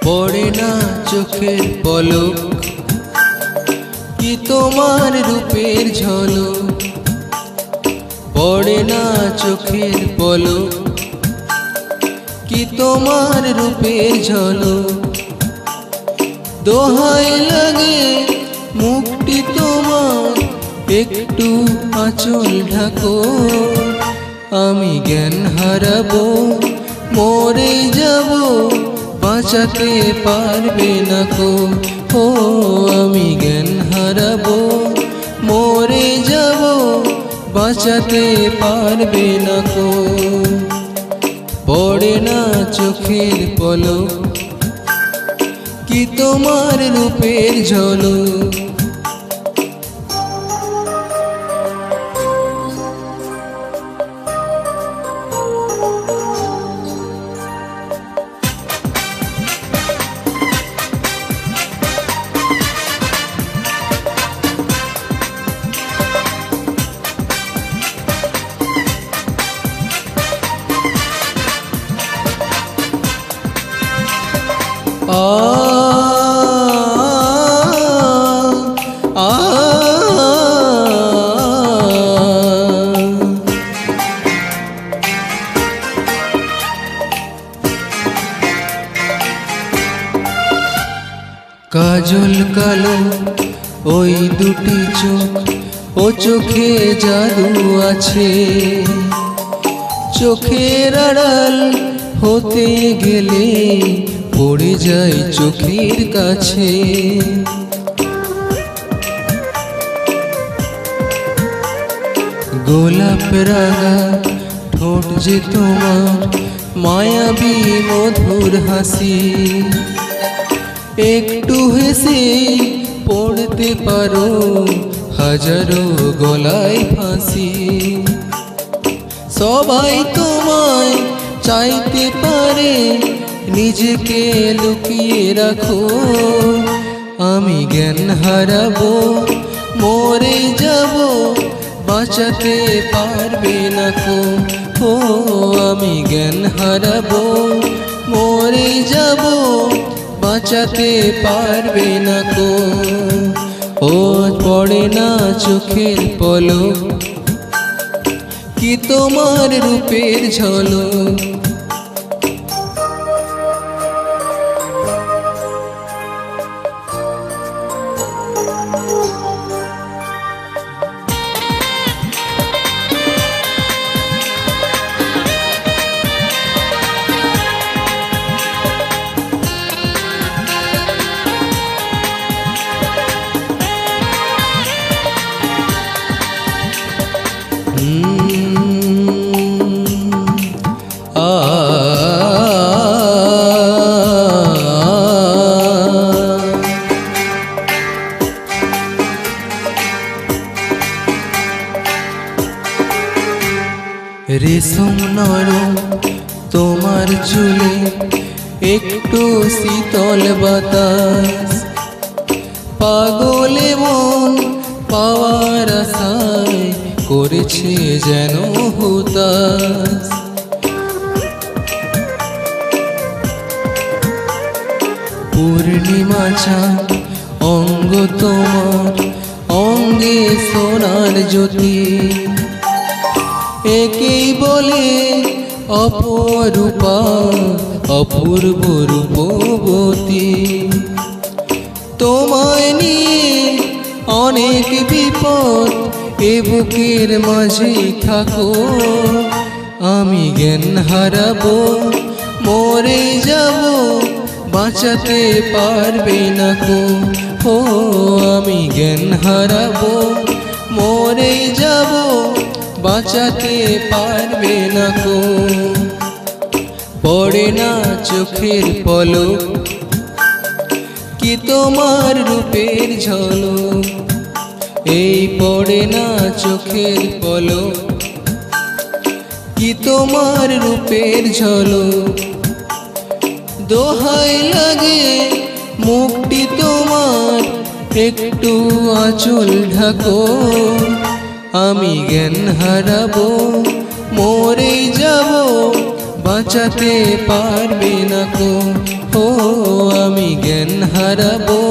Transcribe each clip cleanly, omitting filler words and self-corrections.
পড়ে না চোখের পলক, কি তোমার রূপের ঝলক। পড়ে না চোখের পলক, কি তোমার রূপের ঝলক। দোহাই লাগে মুখটি তোমার, একটু আঁচল ঢাকো। আমি জ্ঞান হারাবো, মরে যাব, বাঁচাতে পারবে না কো। ও আমি জ্ঞান হারাবো, মরে যাব, বাঁচাতে পারবে না কো। পড়ে না চোখের পলক, কি তোমার রূপের ঝলক। কাজল কালো ওই দুটি চোখ, ও চোখে জাদু আছে। চোখের আড়াল হতে গেলে পড়ে যায় চোখের কাছে। গোলাপ রাঙা ঠোঁট যে তোমার, মায়াবী মধুর হাসি। একটু হেসে পড়তে পারো হাজারো গলায় ফাঁসি। সবাই তোমায় চাইতে পারে, নিজেকে লুকিয়ে রাখো। আমি জ্ঞান হারাবো, মরে যাব, বাঁচাতে পারবে না কো। ও আমি জ্ঞান হারাবো, মরে যাব, বাঁচাতে পারবে না কো। ও পড়ে না চোখের পলক, কি তোমার রূপের ঝলক। রেশম নরম তোমার চুলে, একটু শীতল বাতাস। পাগলে মন পাওয়ার আশায় করেছে যেন হুতাশ। পূর্ণিমা চাঁদ অঙ্গ তোমার, অঙ্গে সোনার জ্যোতি। একেই বলে অপরূপা, অপূর্ব রূপবতী। তোমায় নিয়ে অনেক বিপদ, এ বুকের মাঝে থাকো। আমি জ্ঞান হারাবো, মরে যাব, বাঁচাতে পারবে না কো। ও আমি জ্ঞান হারাবো, মরে যাব, বাঁচাতে পারবে না কো। পড়ে না চোখের পলক, কি তোমার রূপের ঝলক। এই পড়ে না চোখের পলক, কি তোমার রূপের ঝলক। দোহাই লাগে মুখটি তোমার, একটু আঁচল ঢাকো। আমি জ্ঞান হারাবো, মরে যাব, বাঁচাতে পারবে না কো। ও আমি জ্ঞান হারাবো,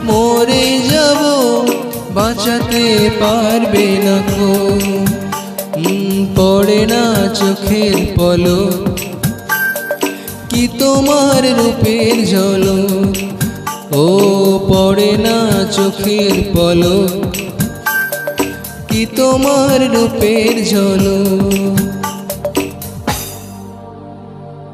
মরে যাব, বাঁচাতে পারবে না কো। পড়ে না চোখের পলক, কি তোমার রূপের ঝলক। ও পড়ে না চোখের পলক, কি তোমার রূপের ঝলক।